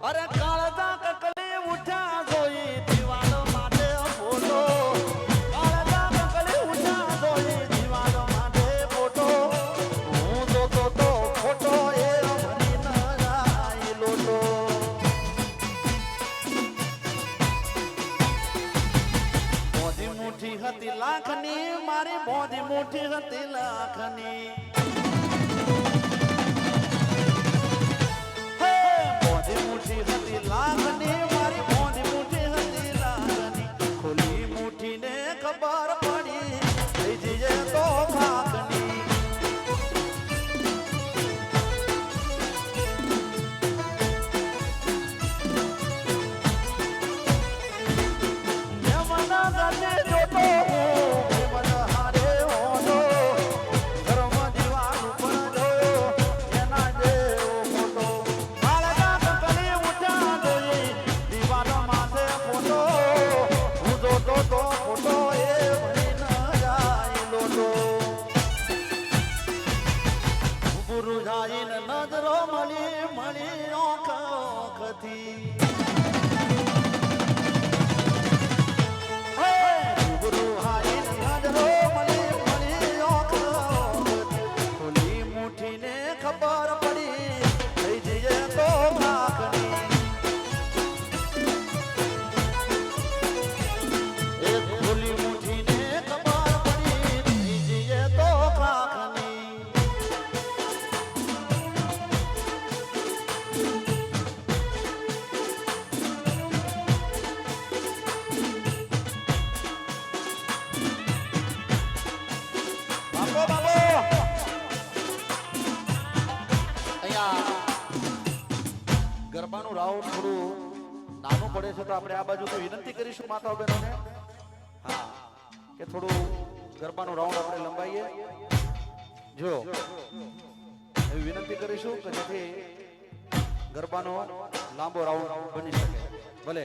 અરે કાળજા કકલી ઉઠ્યા જોઈ દિવાલો માટે ફોટો કાળજા કકલી ઉઠ્યા જોઈ દિવાલો માટે ફોટો હું જોતો તો ફોટો એ ભરી ન જાય લોટો મોદી મુઠ્ઠી હતી લાખની મારી મોદી મુઠ્ઠી હતી લાખની મુઠ્ઠી હતી લાખની મારી મોદી મુઠ્ઠી હતી લાખની ખુલ્લી મુઠ્ઠીને ખબર પડી થઈ જઈએ તો ભાગની યમના ગાતે જોતો હું હારે હોનો ઘરમાં દીવાલ ઉપર જોયો એના જેવો ફોટો નજરો મળી મળી ઓખથી ગુરુ હાઈ નજરો મળી મળી ઓખથી ખુલી મુઠ્ઠીને ખબર પડી થઈ જઈએ તો ભાગની એક ખુલી મુઠ્ઠીને ખબર પડી થઈ જઈએ તો ભાગની ગરબાનું રાઉન્ડ થોડું નાનું પડે છે તો આપણે આ બાજુ તો વિનંતી કરીશું માતા બહેનોને હા કે થોડું ગરબાનું રાઉન્ડ આપણે લંબાઈએ જો એવી વિનંતી કરીશું કે જેથી ગરબાનો લાંબો રાઉન્ડ બની શકે ભલે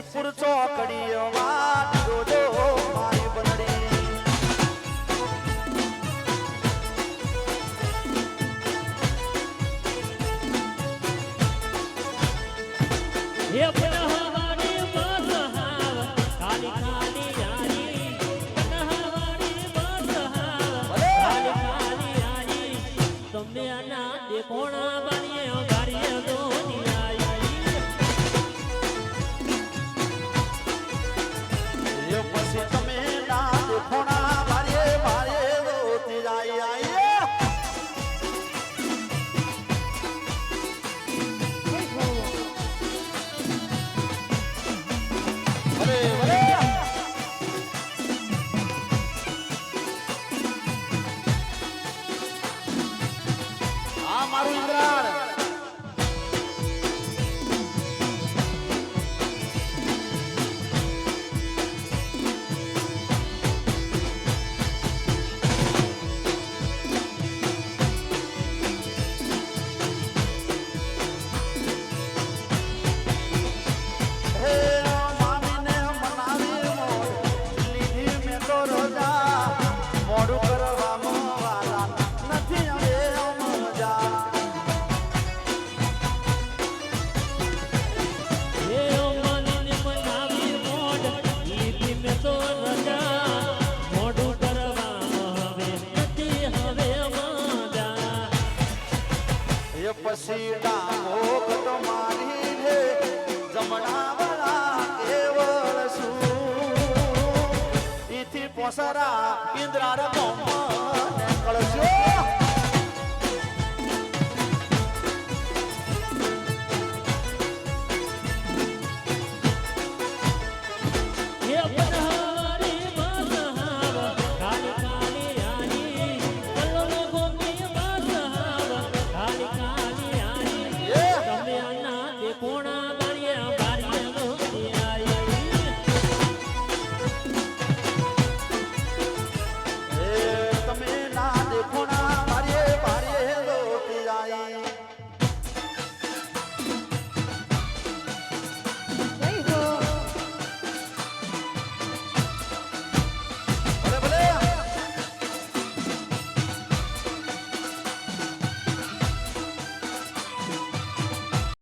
નસીબપુર ચોકડી વાટ જોજો મારી બંદડી હે પનહવાડી બસ હાવ કાલી કાલી આરી પનહવાડી બસ હાવ કાલી કાલી આરી તમે આના દેખોણા બારીએ ગારીએ દોની આઈ એ પછી તમે ના દેખોણા મારે મારે રોતી જાય આઈ અરે અરે આ મારું ઇન્દ્રાણ હે ઓમનને મનાવી મોડ ઈદી મે તો રજા મોડું કરવા હવે નથી હવે મજા એ પછી ડામો કટ મારી રે જમણા વાળા કેવળ શું ઈથી પોસરા ઇન્દ્રાર કોમ ને કળશો